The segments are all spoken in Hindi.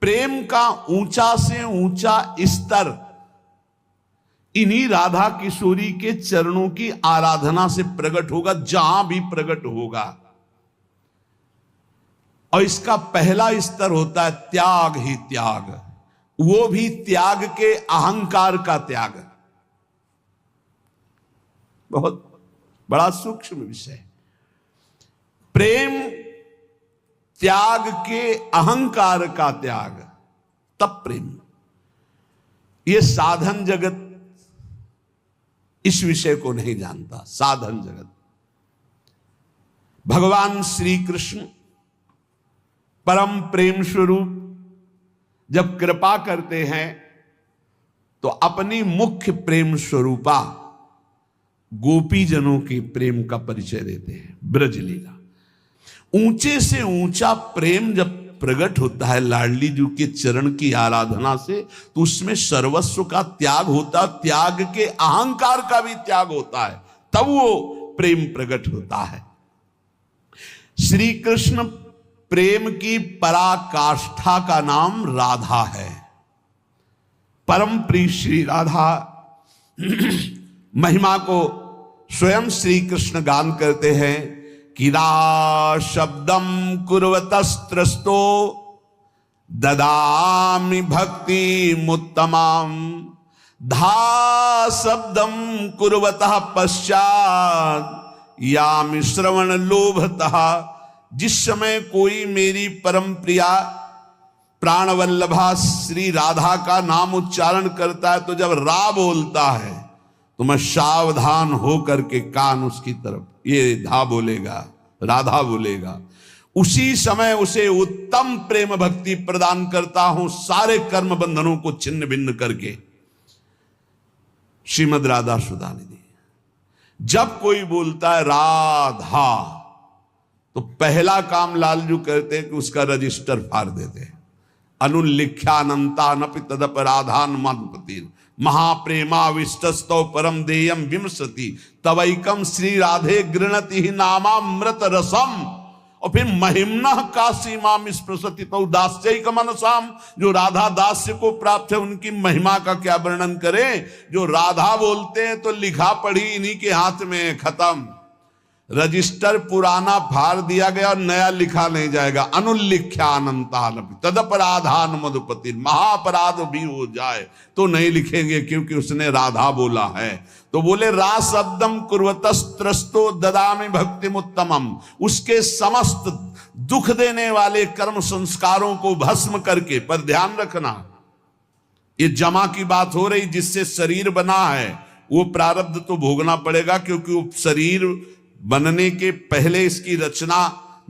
प्रेम का ऊंचा से ऊंचा स्तर इन्हीं राधा किशोरी के चरणों की आराधना से प्रकट होगा, जहां भी प्रकट होगा। और इसका पहला स्तर होता है त्याग ही त्याग, वो भी त्याग के अहंकार का त्याग। बहुत बड़ा सूक्ष्म विषय। प्रेम त्याग के अहंकार का त्याग, तब प्रेम। ये साधन जगत इस विषय को नहीं जानता। साधन जगत, भगवान श्री कृष्ण परम प्रेम स्वरूप जब कृपा करते हैं तो अपनी मुख्य प्रेम स्वरूपा गोपी जनों के प्रेम का परिचय देते हैं। ब्रजलीला, ऊंचे से ऊंचा प्रेम जब प्रकट होता है लाडली जी के चरण की आराधना से, तो उसमें सर्वस्व का त्याग होता है, त्याग के अहंकार का भी त्याग होता है, तब वो प्रेम प्रकट होता है। श्री कृष्ण प्रेम की पराकाष्ठा का नाम राधा है। परम प्रिय श्री राधा महिमा को स्वयं श्री कृष्ण गान करते हैं कि रा शब्दम कुर्वतस्त्रस्तो ददामि भक्ति मुत्तमाम, धा शब्दम कुर्वतः पश्चात यामि श्रवण लोभतः। जिस समय कोई मेरी परम प्रिया प्राणवल्लभा श्री राधा का नाम उच्चारण करता है, तो जब रा बोलता है तो मैं सावधान होकर के कान उसकी तरफ, ये धा बोलेगा, राधा बोलेगा, उसी समय उसे उत्तम प्रेम भक्ति प्रदान करता हूं, सारे कर्म बंधनों को छिन्न भिन्न करके। श्रीमद राधा सुधा निधि। जब कोई बोलता है राधा, तो पहला काम लालजू करते हैं कि उसका रजिस्टर फाड़ देते हैं। अनुल्लिख्यानंता नपि तदपराधान मधुपति महाप्रेमाविष्टस्तौ परम देयम विमसति तवैकम श्री राधे गृणति ही नामामृत रसम। और फिर महिम्ना काशी माम स्पृशति तो दास्यैक मनसाम। जो राधा दास्य को प्राप्त है उनकी महिमा का क्या वर्णन करें। जो राधा बोलते हैं तो लिखा पढ़ी इन्हीं के हाथ में, खत्म। रजिस्टर पुराना फाड़ दिया गया और नया लिखा नहीं जाएगा। अनुल्लिख्यानंता तदपराधान मधुपति, महाअपराध भी हो जाए तो नहीं लिखेंगे, क्योंकि उसने राधा बोला है। तो बोले रा शब्दम कुर्वतस्त्रस्तो ददामि भक्तिमुत्तमम। उसके समस्त दुख देने वाले कर्म संस्कारों को भस्म करके, पर ध्यान रखना ये जमा की बात हो रही, जिससे शरीर बना है वो प्रारब्ध तो भोगना पड़ेगा, क्योंकि वो शरीर बनने के पहले इसकी रचना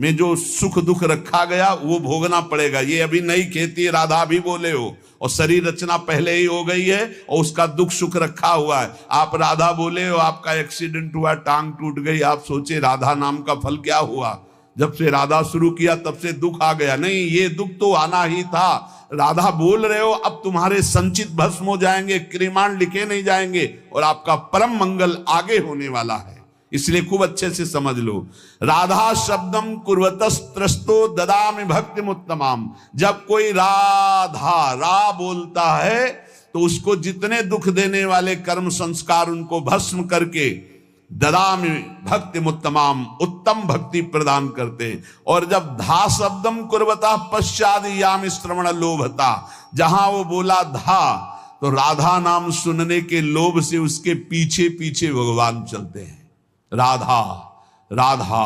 में जो सुख दुख रखा गया वो भोगना पड़ेगा। ये अभी नई खेती, राधा भी बोले हो, और शरीर रचना पहले ही हो गई है और उसका दुख सुख रखा हुआ है। आप राधा बोले हो, आपका एक्सीडेंट हुआ, टांग टूट गई, आप सोचे राधा नाम का फल क्या हुआ। जब से राधा शुरू किया तब से दुख आ गया। नहीं, ये दुख तो आना ही था। राधा बोल रहे हो, अब तुम्हारे संचित भस्म हो जाएंगे, क्रिमाण लिखे नहीं जाएंगे, और आपका परम मंगल आगे होने वाला है। इसलिए खूब अच्छे से समझ लो। राधा शब्दम कुर्वतस्त्रस्तो ददामि भक्तिमुत्तमाम। जब कोई राधा रा बोलता है तो उसको जितने दुख देने वाले कर्म संस्कार उनको भस्म करके ददामि भक्तिमुत्तमाम, उत्तम भक्ति प्रदान करते। और जब धा शब्दम कुर्वतः पश्चाद यामि श्रवण लोभता, जहां वो बोला धा, तो राधा नाम सुनने के लोभ से उसके पीछे पीछे भगवान चलते हैं। राधा राधा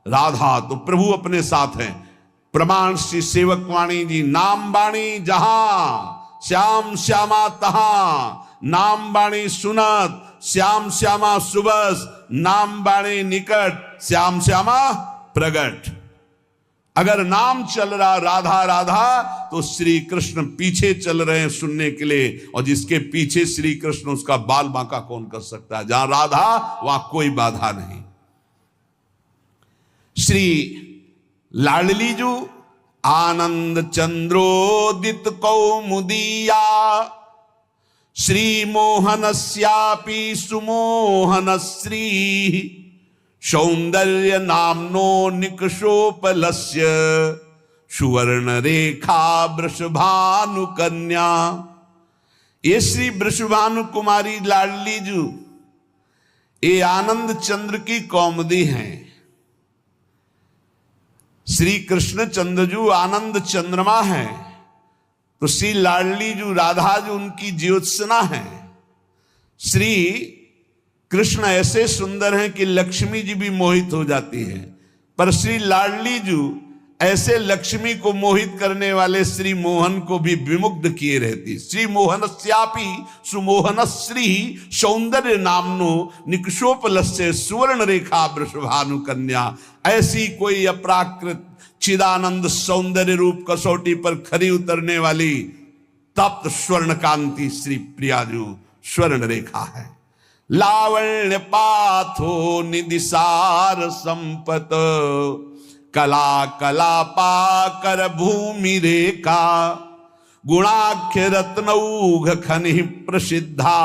राधा, तो प्रभु अपने साथ हैं। प्रमाण श्री सेवक वाणी जी, नाम बाणी जहां श्याम श्यामा तहां, नाम बाणी सुनत श्याम श्यामा सुबस, नाम बाणी निकट श्याम श्यामा प्रगट। अगर नाम चल रहा राधा राधा, तो श्री कृष्ण पीछे चल रहे हैं सुनने के लिए, और जिसके पीछे श्री कृष्ण उसका बाल बांका कौन कर सकता है। जहां राधा वहां कोई बाधा नहीं। श्री लाडली जो आनंद चंद्रोदित कौमुदीया, श्री मोहनस्यापि सुमोहन श्री, सौंदर्य नामनो निकषोपलस्य, सुवर्ण रेखा वृषभानु कन्या। ये श्री वृषभानु कुमारी लाडली जू ये आनंद चंद्र की कौमुदी हैं। श्री कृष्ण चंद्र जू आनंद चंद्रमा है, तो श्री लाडली जू राधा जू उनकी ज्योत्सना है। श्री कृष्ण ऐसे सुंदर हैं कि लक्ष्मी जी भी मोहित हो जाती है, पर श्री लाडली जू ऐसे लक्ष्मी को मोहित करने वाले श्री मोहन को भी विमुग्ध किए रहती। श्री मोहनस्यापि सुमोहन श्री सौंदर्य नामनो निकषोपलस्य सुवर्ण रेखा वृषभानु कन्या। ऐसी कोई अप्राकृत चिदानंद सौंदर्य रूप कसौटी पर खरी उतरने वाली तप्त स्वर्ण कांति श्री प्रियाजू स्वर्ण रेखा है। लावण्य पाथो निदिसार संपत कला कलापा कर भूमि रेखा। गुणाख्य रत्नौघ खनि प्रसिद्धा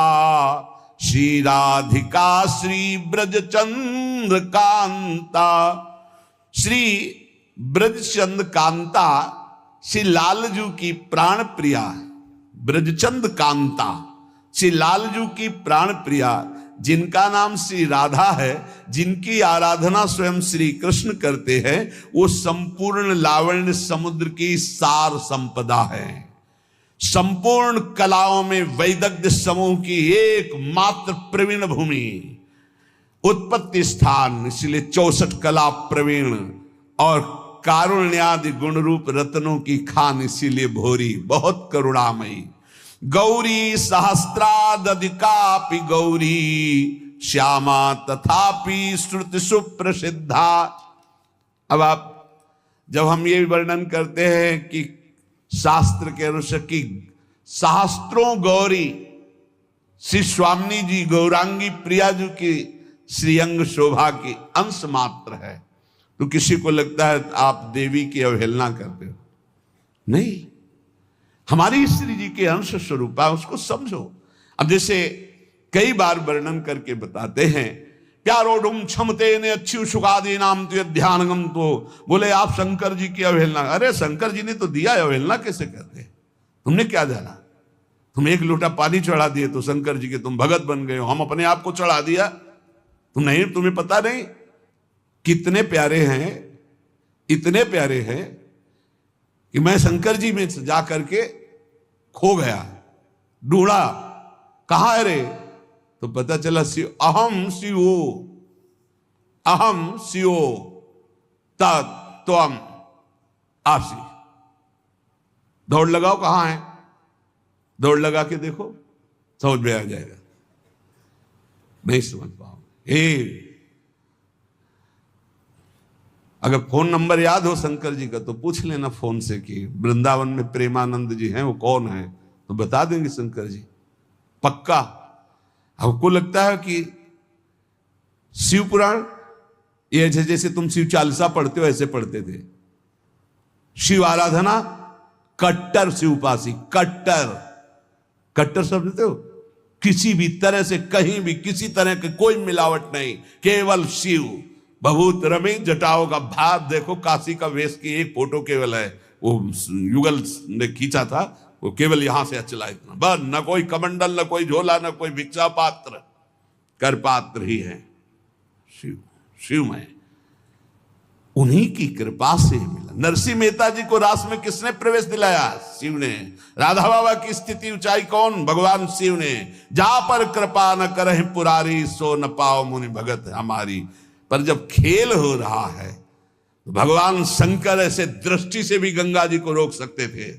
श्री राधिका श्री ब्रजचंद्र कांता। श्री ब्रजचंद्र कांता श्री लालजू की प्राण प्रिया। ब्रजचंद्र कांता श्री लालजू की प्राण प्रिया, जिनका नाम श्री राधा है, जिनकी आराधना स्वयं श्री कृष्ण करते हैं, वो संपूर्ण लावण्य समुद्र की सार संपदा है। संपूर्ण कलाओं में वैदग्ध्य समूह की एकमात्र प्रवीण भूमि, उत्पत्ति स्थान, इसलिए 64 कला प्रवीण और कारुण्यादि गुण रूप रत्नों की खान, इसीलिए भोरी बहुत करुणामयी। गौरी सहस्रादधिकापि गौरी श्यामा तथापि श्रुति सुप्रसिद्धा। अब आप जब हम ये वर्णन करते हैं कि शास्त्र के अनुसार की सहस्त्रों गौरी श्री स्वामी जी गौरांगी प्रियाजू की श्रीअंग शोभा की अंश मात्र है, तो किसी को लगता है आप देवी की अवहेलना करते हो। नहीं, हमारी श्री जी के अंश स्वरूपा, उसको समझो। अब जैसे कई बार वर्णन करके बताते हैं, प्यारोडुम क्षमते ने अच्छी सुखादी नाम तो ध्यानगम, तो बोले आप शंकर जी की अवहेलना। अरे शंकर जी ने तो दिया, अवहेलना कैसे करते? तुमने क्या जाना? तुम एक लोटा पानी चढ़ा दिए तो शंकर जी के तुम भगत बन गए हो। हम अपने आप को चढ़ा दिया, तुम नहीं, तुम्हें पता नहीं कितने प्यारे हैं, इतने प्यारे हैं कि मैं शंकर जी में जा करके खो गया, ढूंढा, कहां है रे? तो पता चला अहम शिवो, अहम शिवो तत्वम आसी। दौड़ लगाओ, कहां है? दौड़ लगा के देखो, समझ में आ जाएगा। नहीं समझ पाओ। अगर फोन नंबर याद हो शंकर जी का तो पूछ लेना फोन से कि वृंदावन में प्रेमानंद जी हैं, वो कौन है, तो बता देंगे शंकर जी पक्का। आपको लगता है कि शिव पुराण ये जैसे तुम शिव चालीसा पढ़ते हो ऐसे पढ़ते थे? शिव आराधना कट्टर शिवपासी, कट्टर, कट्टर समझते हो? किसी भी तरह से कहीं भी किसी तरह की कोई मिलावट नहीं, केवल शिव। बहुत रमे जटाओं का भाव देखो, काशी का वेश की एक फोटो केवल है, वो युगल ने खींचा था, वो केवल यहां से चला इतना बस, न कोई कमंडल, न कोई झोला, न कोई भिक्षा पात्र, कर पात्र ही है शिव। शिव में उन्हीं की कृपा से मिला। नरसिंह मेहता जी को रास में किसने प्रवेश दिलाया? शिव ने। राधा बाबा की स्थिति ऊंचाई कौन? भगवान शिव ने। जा पर कृपा न करहि पुरारी, सो न पाओ मुनि भगत हमारी। पर जब खेल हो रहा है तो भगवान शंकर ऐसे दृष्टि से भी गंगा जी को रोक सकते थे,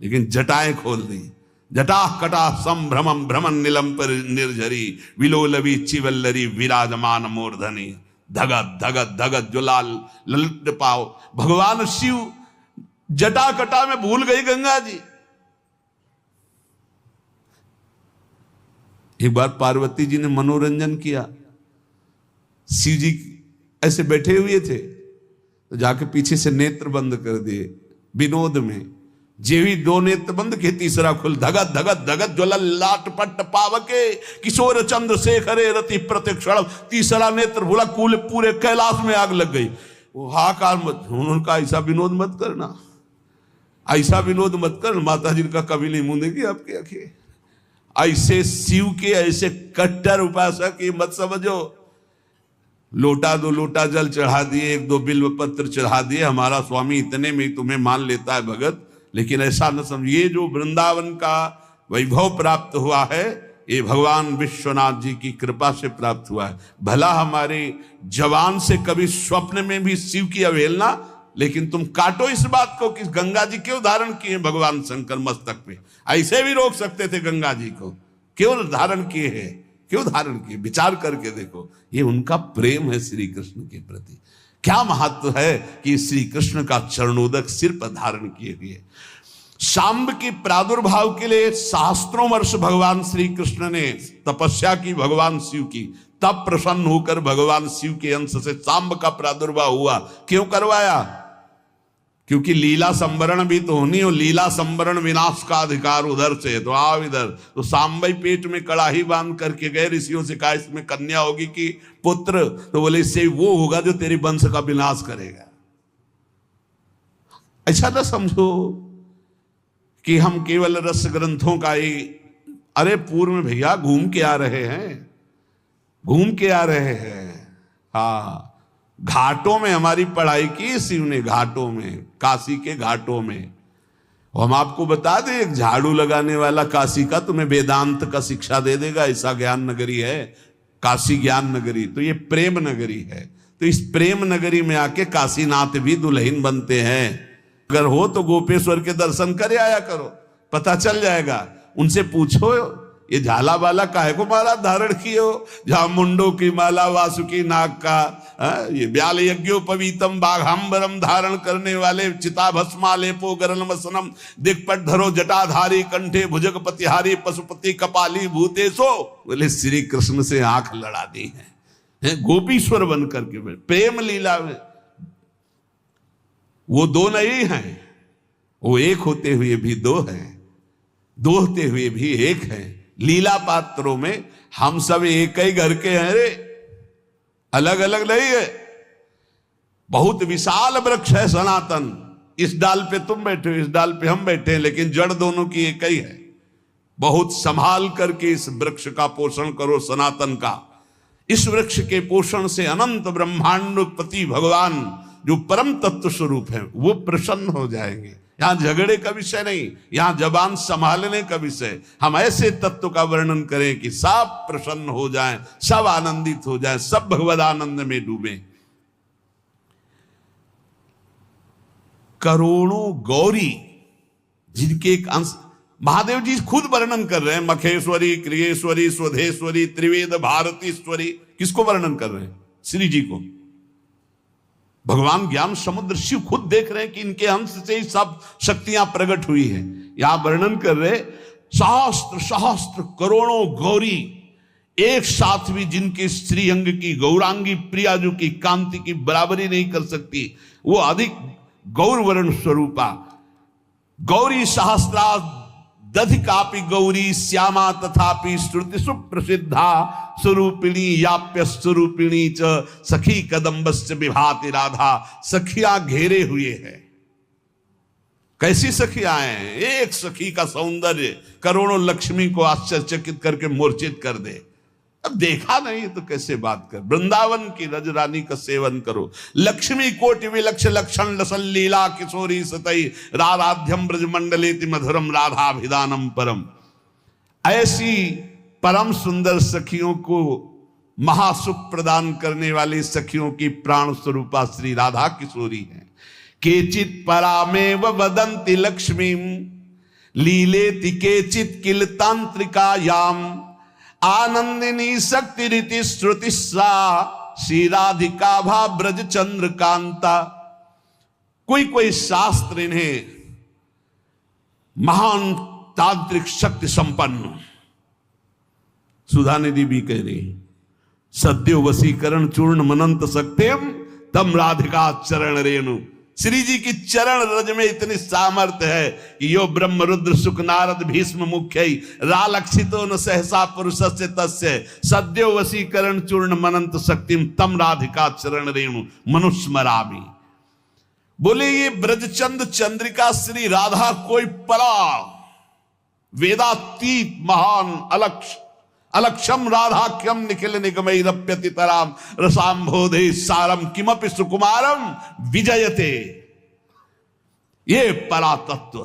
लेकिन जटाएं खोल दी। जटा कटा संभ्रमम भ्रमण नीलम पर निर्झरी, विलोलवी चिवल्लरी विराजमान मूर्धनी। धगत धगत धगत जो लाल ललित पाओ। भगवान शिव जटा कटा में भूल गई गंगा जी। एक बार पार्वती जी ने मनोरंजन किया, शिव जी ऐसे बैठे हुए थे तो जाके पीछे से नेत्र बंद कर दिए विनोद में। जेवी दो नेत्र बंद के तीसरा खुल। धगत धगत धगत ज्वल लाट पट पावके, किशोर चंद्र शेखरे रति प्रत्यक्षण। तीसरा नेत्र भूला, पूरे कैलाश में आग लग गई। वो हाकार मत, उनका ऐसा विनोद मत करना। ऐसा विनोद मत कर, माता जी का कभी नहीं मूंदेगी आपकी आंखें। ऐसे शिव के ऐसे कट्टर उपासक ये मत समझो। लोटा दो लोटा जल चढ़ा दिए, एक दो बिल्व पत्र चढ़ा दिए, हमारा स्वामी इतने में ही तुम्हें मान लेता है भगत। लेकिन ऐसा न समझिए, जो वृंदावन का वैभव प्राप्त हुआ है ये भगवान विश्वनाथ जी की कृपा से प्राप्त हुआ है। भला हमारे जवान से कभी स्वप्न में भी शिव की अवहेलना, लेकिन तुम काटो इस बात को कि गंगा जी क्यों धारण किए भगवान शंकर मस्तक पे। ऐसे भी रोक सकते थे गंगा जी को, क्यों धारण किए हैं, क्यों धारण किए, विचार करके देखो। ये उनका प्रेम है श्री कृष्ण के प्रति। क्या महत्व है कि श्री कृष्ण का चरणोदक सिर पर धारण किए हुए। शांब के प्रादुर्भाव के लिए सहस्त्रों वर्ष भगवान श्री कृष्ण ने तपस्या की भगवान शिव की, तब प्रसन्न होकर भगवान शिव के अंश से शांब का प्रादुर्भाव हुआ। क्यों करवाया? क्योंकि लीला संवरण भी तो होनी हो, लीला संवरण विनाश का अधिकार उधर से, तो आओ इधर। तो सांबई पेट में कड़ाही बांध करके गए, ऋषियों से कहा इसमें कन्या होगी कि पुत्र, तो बोले इससे वो होगा जो तेरी वंश का विनाश करेगा। ऐसा ना समझो कि हम केवल रस ग्रंथों का ही, अरे पूर्व में भैया घूम के आ रहे हैं, घूम के आ रहे हैं। हाँ, घाटों में हमारी पढ़ाई की शिव ने, घाटों में, काशी के घाटों में। हम आपको बता दें, एक झाड़ू लगाने वाला काशी का तुम्हें वेदांत का शिक्षा दे देगा, ऐसा ज्ञान नगरी है काशी, ज्ञान नगरी। तो ये प्रेम नगरी है। तो इस प्रेम नगरी में आके काशीनाथ भी दुल्हन बनते हैं। अगर हो तो गोपेश्वर के दर्शन करे आया करो, पता चल जाएगा। उनसे पूछो ये झाला वाला काहे को माला धारण किए हो, जहां मुंडो की माला, वासुकी नाग का, ये ब्याल यज्ञोपवीतम बाघांबरम धारण करने वाले, चिता भस्मालेपो गरलमसनम, दिक्पट धरो जटाधारी, कंठे भुजग पतिहारी, पशुपति कपाली भूतेशो। बोले श्री कृष्ण से आंख लड़ा दी है गोपीश्वर बन करके। प्रेम लीला में वो दो नहीं हैं, वो एक होते हुए भी दो हैं, दो होते हुए भी एक हैं। लीला पात्रों में हम सब एक ही घर के हैं रे, अलग अलग नहीं है। बहुत विशाल वृक्ष है सनातन, इस डाल पे तुम बैठे हो, इस डाल पे हम बैठे हैं, लेकिन जड़ दोनों की एक ही है। बहुत संभाल करके इस वृक्ष का पोषण करो, सनातन का। इस वृक्ष के पोषण से अनंत ब्रह्मांडपति भगवान जो परम तत्व स्वरूप है वो प्रसन्न हो जाएंगे। यहां झगड़े का विषय नहीं, यहां जबान संभालने का विषय। हम ऐसे तत्व का वर्णन करें कि सब प्रसन्न हो जाएं, सब आनंदित हो जाएं, सब भगवद आनंद में डूबें। करोड़ों गौरी जिनके एक अंश महादेव जी खुद वर्णन कर रहे हैं, मखेश्वरी, क्रियेश्वरी, स्वधेश्वरी, त्रिवेद भारतीश्वरी। किसको वर्णन कर रहे हैं? श्री जी को। भगवान ज्ञान समुद्र शिव खुद देख रहे हैं कि इनके अंश से ही सब शक्तियां प्रकट हुई हैं। यहां वर्णन कर रहे सहस्त्र सहस्त्र करोड़ों गौरी एक साथ भी, जिनके श्री अंग की गौरांगी प्रिया जो की कांति की बराबरी नहीं कर सकती, वो अधिक गौरवर्ण स्वरूपा गौरी सहस्रा दधिकापि गौरी श्यामा तथापि श्रुति सुप्रसिद्धा स्वरूपिणी याप्य स्वरूपिणी च सखी कदम्बस्य विभाति राधा। सखियां घेरे हुए हैं। कैसी सखियां हैं? एक सखी का सौंदर्य करोड़ों लक्ष्मी को आश्चर्यचकित करके मूर्छित कर दे। अब देखा नहीं तो कैसे बात कर। वृंदावन की रज रानी का सेवन करो। लक्ष्मी कोटि विलक्ष लक्षण लसन लीला किशोरी सतई राराध्यम ब्रज मंडलेति मधुरम राधाभिधानम परम। ऐसी परम सुंदर सखियों को महासुख प्रदान करने वाली सखियों की प्राण स्वरूपा श्री राधा किशोरी है। केचित परामेव वदंति लक्ष्मीं लीलेति केचित किल तांत्रिकायाम आनंदिनी शक्ति रीति श्रुति सा श्री राधिका भा ब्रज चंद्रकांता। कोई कोई शास्त्र इन्हें महान तांत्रिक शक्ति संपन्न, सुधा निधि भी कह रही, सद्यो वसीकरण चूर्ण मनंत सक्त्यम तम राधिका चरण रेणु। श्री जी की चरण रज में इतनी सामर्थ्य है कि यो ब्रह्म रुद्र सुख नारद भीष्म मुख्य रालक्षितो न सहसा पुरुषस्य तस्य सद्यो वसीकरण चूर्ण मनंत शक्तिम तम राधिका चरण रेणु मनुस्मरामि। बोले ये ब्रजचंद चंद्रिका श्री राधा कोई परा वेदातीत महान अलक्षम राधाख्यम निखिल निगमैरप्यति तराम रसाम्भोधे सारम किमपि सुकुमारम विजयते। ये परा तत्व,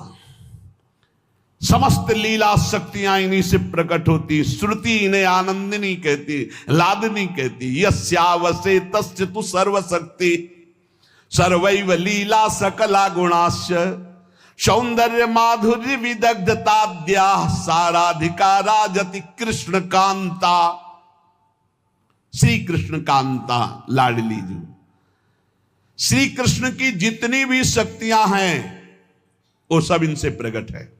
समस्त लीला शक्तियां इन्हीं से प्रकट होती। श्रुति इन्हें आनंदिनी कहती, लादनी कहती। यस्यावसे तस्य तु सर्वशक्ति सर्वैव लीला सकला गुणाश्च सौंदर्य माधुर्य विदग्धताद्या साराधिकारा जति कृष्ण कांता। श्री कृष्ण कांता लाडली जी, श्री कृष्ण की जितनी भी शक्तियां हैं वो सब इनसे प्रकट है।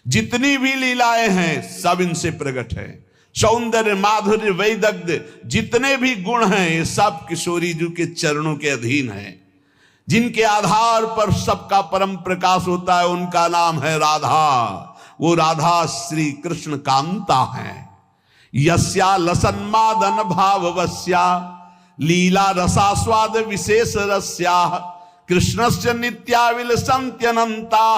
जितनी भी लीलाएं हैं सब इनसे प्रकट है। सौंदर्य माधुर्य वैदग्ध जितने भी गुण हैं ये सब किशोरी जी के चरणों के अधीन हैं। जिनके आधार पर सबका परम प्रकाश होता है उनका नाम है राधा। वो राधा श्री कृष्ण कांता है। यस्या लसन्मादन भाववस्या लीला रसास्वाद विशेष रस्या कृष्णस्य नित्याविल संत्यनंता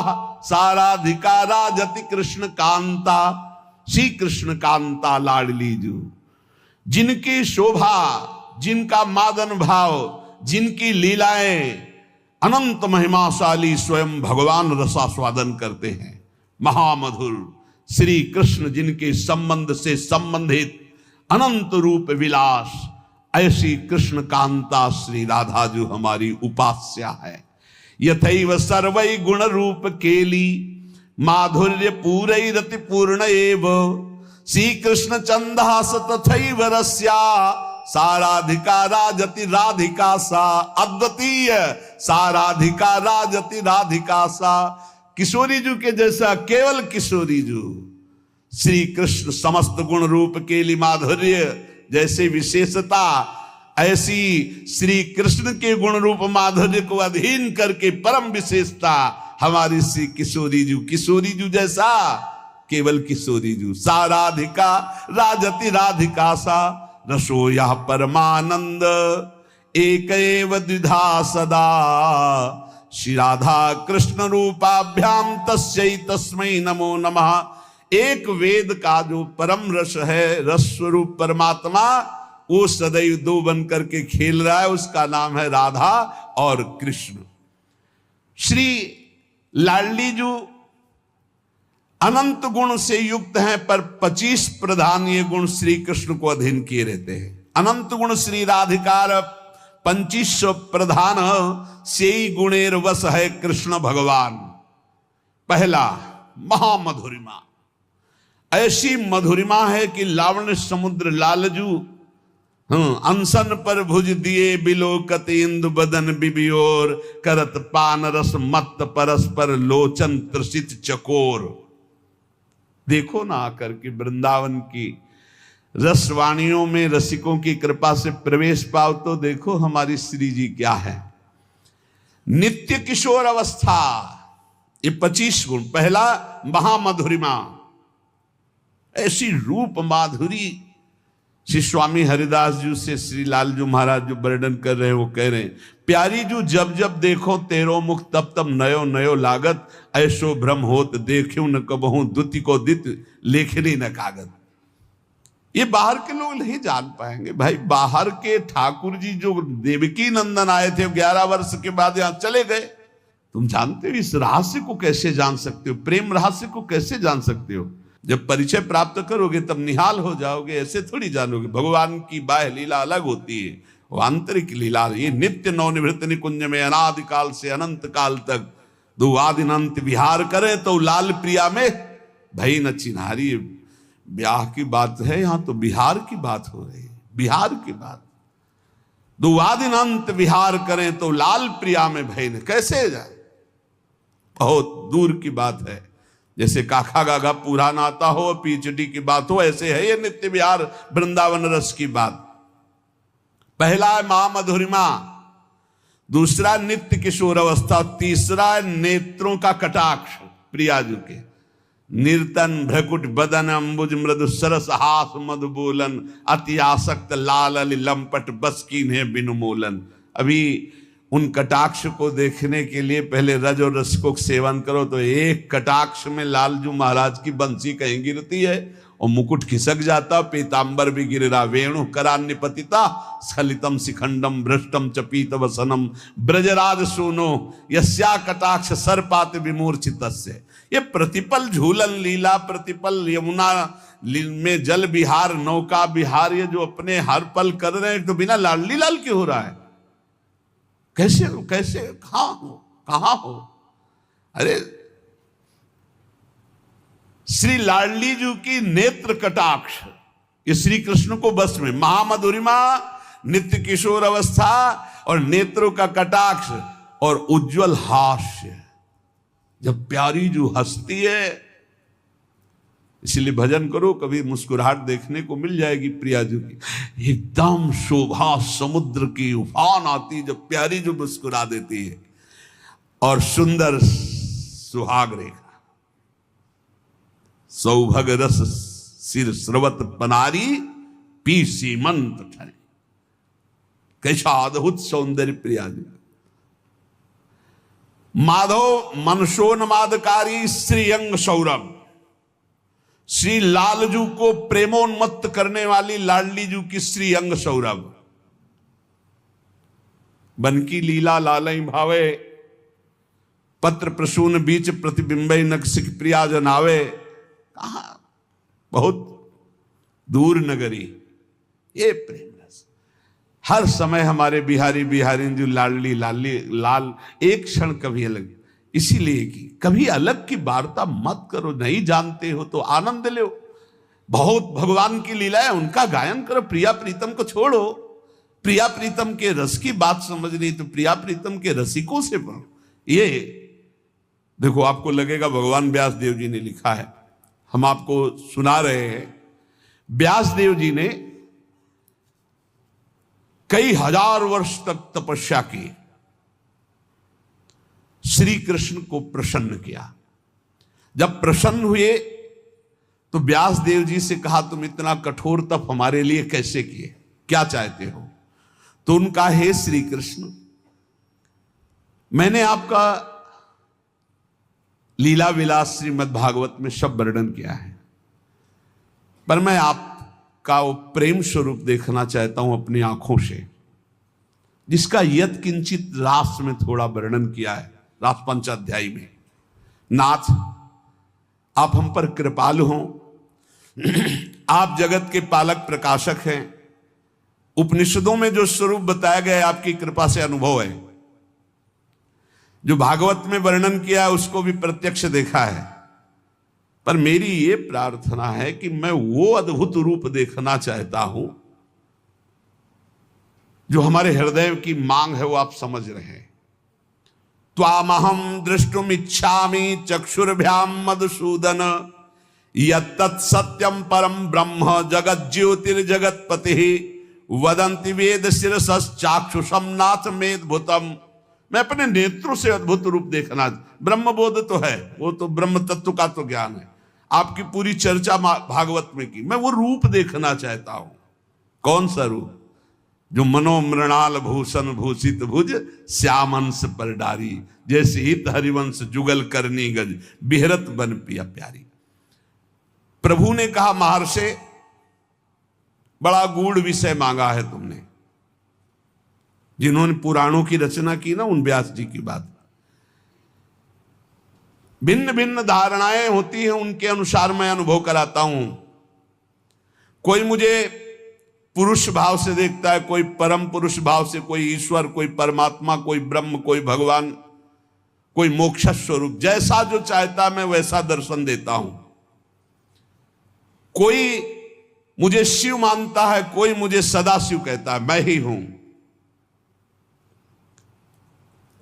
साराधिकारा जति कृष्ण कांता। श्री कृष्ण कांता लाडली जू, जिनकी शोभा, जिनका मादन भाव, जिनकी लीलाएं अनंत महिमाशाली स्वयं भगवान रसास्वादन करते हैं। महामधुर श्री कृष्ण जिनके संबंध से संबंधित अनंत रूप विलास, ऐसी कृष्ण कांता श्री राधा जो हमारी उपास्या है। यथैव सर्वै गुण रूप केली माधुर्य पूरै रति पूर्ण एव श्री कृष्ण चंदास तथैव रस्या साराधिका राजति राधिका सा। अद्वितीय साराधिका राजति राधिका सा। किशोरी जू के जैसा केवल किशोरी जू श्री कृष्ण समस्त गुण रूप केली माधुर्य जैसे विशेषता, ऐसी श्री कृष्ण के गुण रूप माधुर्य को अधीन करके परम विशेषता हमारी श्री किशोरी जू। किशोरी जू जैसा केवल किशोरी जू। साराधिका राजति राधिका सा रसो यह परमानंद एक एव द्विधा सदा श्री राधा कृष्ण रूपाभ्याम तस्यै तस्मै नमो नमः। एक वेद का जो परम रस है, रस स्वरूप परमात्मा, वो सदैव दो बन करके खेल रहा है। उसका नाम है राधा और कृष्ण। श्री लाडली जो अनंत गुण से युक्त हैं, पर 25 प्रधान ये गुण श्री कृष्ण को अधीन किए रहते हैं। अनंत गुण श्री राधिकार 2500 प्रधान से गुणेर वश है कृष्ण भगवान। पहला महामधुरिमा, ऐसी मधुरिमा है कि लावण्य समुद्र लालजू अनशन पर भुज दिए बिलोकत इंदु बदन बिबियोर करत पान रस मत परस्पर लोचन त्रसित चकोर। देखो ना आकर के वृंदावन की रसवाणियों में रसिकों की कृपा से प्रवेश पाओ तो देखो हमारी श्री जी क्या है। नित्य किशोर अवस्था, ये 25 गुण। पहला महामधुरिमा, ऐसी रूप माधुरी। श्री स्वामी हरिदास जी से श्री लालजू महाराज जो वर्णन कर रहे हैं, वो कह रहे हैं प्यारी जू जब जब देखो तेरो मुख तब तब नयो नयो लागत ऐसो भ्रम होत देखूं न कबहूं द्विति को दित लेखनी न कागत। ये बाहर के लोग नहीं जान पाएंगे भाई। बाहर के ठाकुर जी जो देवकी नंदन आए थे 11 वर्ष के बाद यहां चले गए। तुम जानते हो इस रहस्य को कैसे जान सकते हो, प्रेम रहस्य को कैसे जान सकते हो? जब परिचय प्राप्त करोगे तब निहाल हो जाओगे, ऐसे थोड़ी जानोगे। भगवान की बाह्य लीला अलग होती है, वो आंतरिक लीला। ये नित्य नवनिवृत्त निकुंज में अनादिकाल से अनंत काल तक दो आदिनंत विहार करे तो लाल प्रिया में भई न चिन्हारी। ब्याह की बात है, यहां तो बिहार की बात हो रही है। बिहार की बात, दो आदिनंत विहार करें तो लाल प्रिया में भई न, कैसे जाए? बहुत दूर की बात है। जैसे काखा गागा पुराना आता हो, पीएचडी की बात हो, ऐसे है ये नित्य विहार वृंदावन रस की बात। पहला है महामधुरिमा, दूसरा नित्य किशोर अवस्था, तीसरा नेत्रों का कटाक्ष प्रियाजू के। निर्तन भ्रकुट बदन अंबुज मृदु सरस हास मधु बोलन अति आसक्त लाल अली लंपट बस की ने बिनु मोलन। अभी उन कटाक्ष को देखने के लिए पहले रज और रस को सेवन करो, तो एक कटाक्ष में लालजू महाराज की बंसी कहीं गिरती है और मुकुट खिसक जाता, पीतांबर भी गिर रहा, वेणु करान्यपतिता स्खलितम शिखंडम भ्रष्टम च पीत वसनम ब्रजराज सूनो यस्या कटाक्ष सर्पात विमूर्छितस्य। ये प्रतिपल झूलन लीला, प्रतिपल यमुना में जल विहार, नौका विहार, ये जो अपने हर पल कर रहे हैं, तो बिना लाडली लाल क्यों हो रहा है? कैसे कैसे कहां हो? अरे श्री लाडली जी की नेत्र कटाक्ष, ये श्री कृष्ण को बस में, महामधुरिमा, नित्य किशोर अवस्था और नेत्रों का कटाक्ष और उज्जवल हास्य, जब प्यारी जो हंसती है, इसलिए भजन करो, कभी मुस्कुराहट देखने को मिल जाएगी प्रिया जी की। एकदम शोभा समुद्र की उफान आती जब प्यारी जो मुस्कुरा देती है, और सुंदर सुहाग रेखा, सौभग रस सिर स्रवत पनारी पी सीमंत ठने। कैसा अद्भुत सौंदर्य प्रिया जी। माधव मनसोन्मादकारी श्रीअंग सौरभ, श्री लालजू को प्रेमोन्मत्त करने वाली लाडली जू की श्री अंग सौरभ। बनकी लीला लालई भावे, पत्र प्रसून बीच प्रतिबिंबई नक्सिक प्रिया जनावे। कहा बहुत दूर नगरी, ये प्रेम रस हर समय हमारे बिहारी बिहारी जो लाडली लाली लाल, एक क्षण कभी अलग, इसीलिए कि कभी अलग की वार्ता मत करो, नहीं जानते हो तो आनंद लो। बहुत भगवान की लीला है, उनका गायन करो, प्रिया प्रीतम को छोड़ो। प्रिया प्रीतम के रस की बात समझनी तो प्रिया प्रीतम के रसिकों से पढ़ो। ये देखो, आपको लगेगा भगवान व्यास देव जी ने लिखा है, हम आपको सुना रहे हैं। व्यास देव जी ने कई हजार वर्ष तक तपस्या की, श्री कृष्ण को प्रसन्न किया। जब प्रसन्न हुए तो व्यास देव जी से कहा, तुम इतना कठोर तप हमारे लिए कैसे किए, क्या चाहते हो? तो उनका, हे श्री कृष्ण, मैंने आपका लीला विलास श्रीमद् भागवत में सब वर्णन किया है, पर मैं आपका वो प्रेम स्वरूप देखना चाहता हूं अपनी आंखों से, जिसका यत किंचित रास में थोड़ा वर्णन किया है, रास पंचाध्यायी में। नाथ, आप हम पर कृपालु हों, आप जगत के पालक प्रकाशक हैं। उपनिषदों में जो स्वरूप बताया गया है आपकी कृपा से अनुभव है, जो भागवत में वर्णन किया है उसको भी प्रत्यक्ष देखा है, पर मेरी ये प्रार्थना है कि मैं वो अद्भुत रूप देखना चाहता हूं जो हमारे हृदय की मांग है, वो आप समझ रहे हैं। त्वामहं द्रष्टुम इच्छामि चक्षुर्भ्याम मधुसूदन, यत्तत् सत्यम परम ब्रह्म जगत ज्योतिर्जगतपति, वदन्ति वेद शिरसश्चाक्षुषम नाथ मेद्भुतम। मैं अपने नेत्रों से अद्भुत रूप देखना, ब्रह्मबोध तो है, वो तो ब्रह्म तत्व का तो ज्ञान है, आपकी पूरी चर्चा भागवत में की, मैं वो रूप देखना चाहता हूं। कौन सा रूप? जो मनोमृणाल भूषण भूषित भुज श्यामंश पर डारी, जैसे हित हरिवंश जुगल करनी गज बिहरत बन पिया प्यारी। प्रभु ने कहा, महर्षि बड़ा गूढ़ विषय मांगा है तुमने। जिन्होंने पुराणों की रचना की ना, उन व्यास जी की बात, भिन्न भिन्न धारणाएं होती हैं, उनके अनुसार मैं अनुभव कराता हूं। कोई मुझे पुरुष भाव से देखता है, कोई परम पुरुष भाव से, कोई ईश्वर, कोई परमात्मा, कोई ब्रह्म, कोई भगवान, कोई मोक्ष स्वरूप, जैसा जो चाहता मैं वैसा दर्शन देता हूं। कोई मुझे शिव मानता है, कोई मुझे सदा शिव कहता है, मैं ही हूं।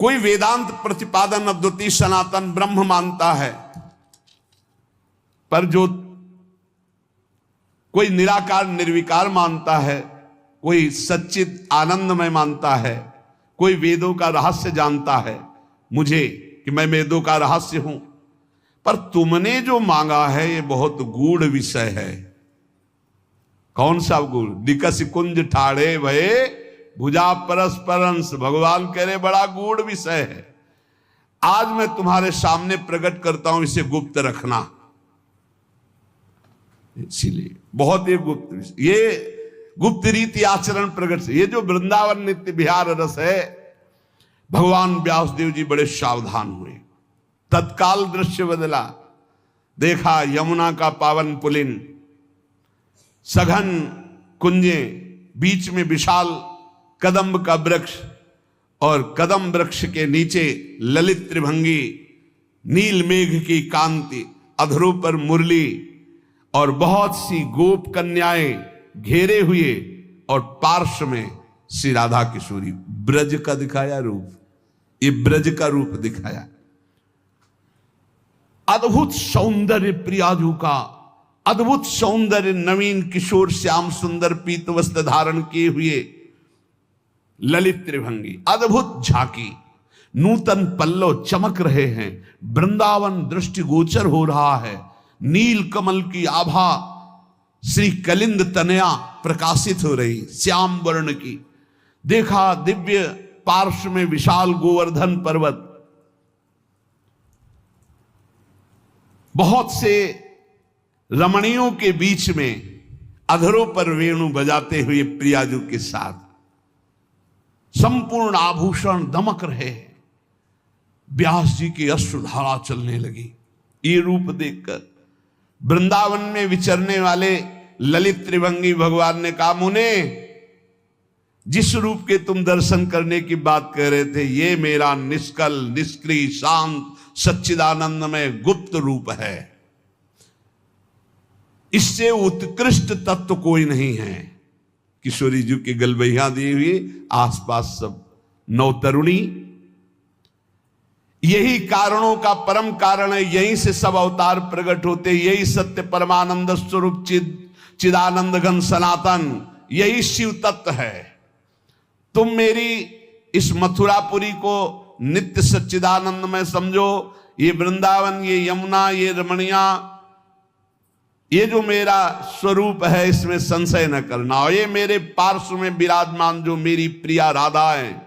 कोई वेदांत प्रतिपादन अद्वितीय सनातन ब्रह्म मानता है, पर जो कोई निराकार निर्विकार मानता है, कोई सच्चित आनंदमय मानता है, कोई वेदों का रहस्य जानता है मुझे कि मैं वेदों का रहस्य हूं। पर तुमने जो मांगा है ये बहुत गूढ़ विषय है। कौन सा गूढ़? दिकस कुंज ठाड़े भये भुजा परस्पर अंश। भगवान कह रहे बड़ा गूढ़ विषय है, आज मैं तुम्हारे सामने प्रकट करता हूं, इसे गुप्त रखना। इसीलिए बहुत ही गुप्त विषय, ये गुप्त रीति आचरण प्रकट से। ये जो वृंदावन नित्य विहार रस है, भगवान व्यासदेव जी बड़े सावधान हुए। तत्काल दृश्य बदला, देखा यमुना का पावन पुलिन, सघन कुंजे, बीच में विशाल कदम्ब का वृक्ष और कदम वृक्ष के नीचे ललित त्रिभंगी, नील मेघ की कांति, अधरों पर मुरली और बहुत सी गोप कन्याएं घेरे हुए, और पार्श्व में श्री राधा किशोरी। ब्रज का दिखाया रूप, ये ब्रज का रूप दिखाया। अद्भुत सौंदर्य प्रियाजू का, अद्भुत सौंदर्य, नवीन किशोर श्याम सुंदर पीत वस्त्र धारण किए हुए ललित त्रिभंगी, अद्भुत झांकी, नूतन पल्लव चमक रहे हैं। वृंदावन दृष्टिगोचर हो रहा है। नील कमल की आभा श्री कलिंद तनया प्रकाशित हो रही, श्याम वर्ण की। देखा दिव्य पार्श्व में विशाल गोवर्धन पर्वत, बहुत से रमणियों के बीच में अधरों पर वेणु बजाते हुए प्रियाजू के साथ संपूर्ण आभूषण दमक रहे। व्यास जी की अश्रुधारा चलने लगी। ये रूप देखकर वृंदावन में विचरने वाले ललित त्रिभंगी भगवान ने कहा, मुने, जिस रूप के तुम दर्शन करने की बात कर रहे थे, ये मेरा निष्कल, निष्क्रिय, शांत, सच्चिदानंदमय गुप्त रूप है। इससे उत्कृष्ट तत्व कोई नहीं है। किशोरी जी की गलबैया दी हुई, आसपास सब नवतरुणी। यही कारणों का परम कारण है, यहीं से सब अवतार प्रकट होते। यही सत्य परमानंद स्वरूप चिदानंद घन सनातन, यही शिव तत्व है। तुम मेरी इस मथुरापुरी को नित्य सच्चिदानंद में समझो। ये वृंदावन, ये यमुना, ये रमणिया, ये जो मेरा स्वरूप है, इसमें संशय न करना। और ये मेरे पार्श्व में विराजमान जो मेरी प्रिया राधा है,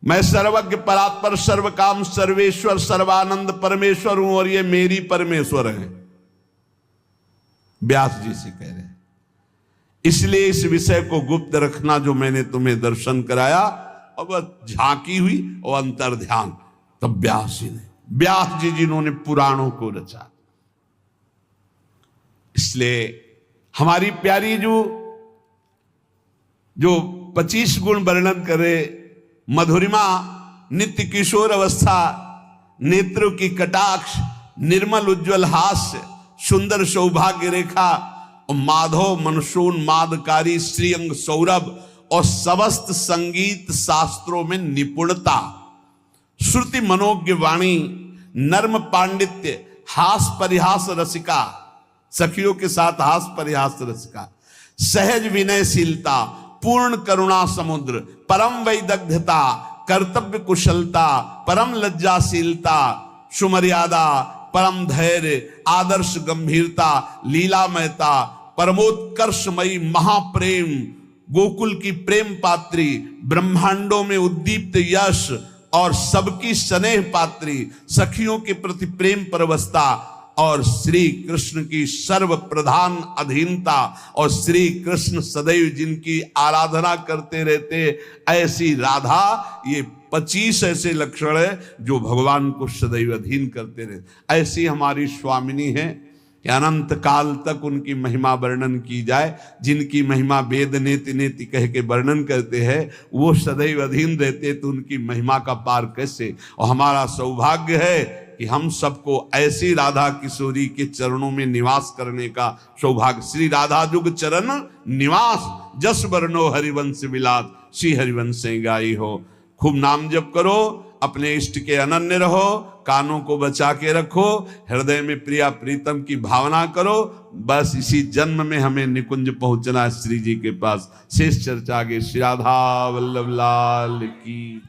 मैं सर्वज्ञ परात्पर सर्वकाम सर्वेश्वर सर्वानंद परमेश्वर हूं, और ये मेरी परमेश्वर है। व्यास जी से कह रहे हैं। इसलिए इस विषय को गुप्त रखना जो मैंने तुम्हें दर्शन कराया। और वह झांकी हुई और अंतर ध्यान, तब व्यास जी जिन्होंने पुराणों को रचा। इसलिए हमारी प्यारी जो 25 गुण वर्णन करे, मधुरिमा, नित्य किशोर अवस्था, नेत्रों की कटाक्ष, निर्मल उज्ज्वल हास्य, सुंदर सौभाग्य रेखा, और माधव मनसून मादकारी श्रीअंग सौरभ, और समस्त संगीत शास्त्रों में निपुणता, श्रुति मनोज्ञ वाणी, नर्म पांडित्य, हास परिहास रसिका, सखियों के साथ हास परिहास रसिका, सहज विनयशीलता, पूर्ण करुणा समुद्र, परम वैदग्ध्यता, कर्तव्य कुशलता, परम लज्जाशीलता, सुमर्यादा, परम धैर्य, आदर्श गंभीरता, लीलामयता, परमोत्कर्षमयी महाप्रेम, गोकुल की प्रेम पात्री, ब्रह्मांडों में उद्दीप्त यश और सबकी स्नेह पात्री, सखियों के प्रति प्रेम परवस्ता, और श्री कृष्ण की सर्व प्रधान अधीनता, और श्री कृष्ण सदैव जिनकी आराधना करते रहते, ऐसी राधा। ये 25 ऐसे लक्षण है जो भगवान को सदैव अधीन करते रहते। ऐसी हमारी स्वामिनी है कि अनंत काल तक उनकी महिमा वर्णन की जाए। जिनकी महिमा वेद नेति नेति कह के वर्णन करते हैं, वो सदैव अधीन रहते, तो उनकी महिमा का पार कैसे। और हमारा सौभाग्य है कि हम सबको ऐसी राधा किशोरी के चरणों में निवास करने का सौभाग्य। श्री राधा जुग चरण निवास, जस वर्णो हरिवंश विलास, श्री हरिवंश गाई हो। खूब नाम जप करो, अपने इष्ट के अनन्य रहो, कानों को बचा के रखो, हृदय में प्रिया प्रीतम की भावना करो। बस इसी जन्म में हमें निकुंज पहुंचना है श्री जी के पास। शेष चर्चा आगे। श्री राधा वल्लभ लाल की।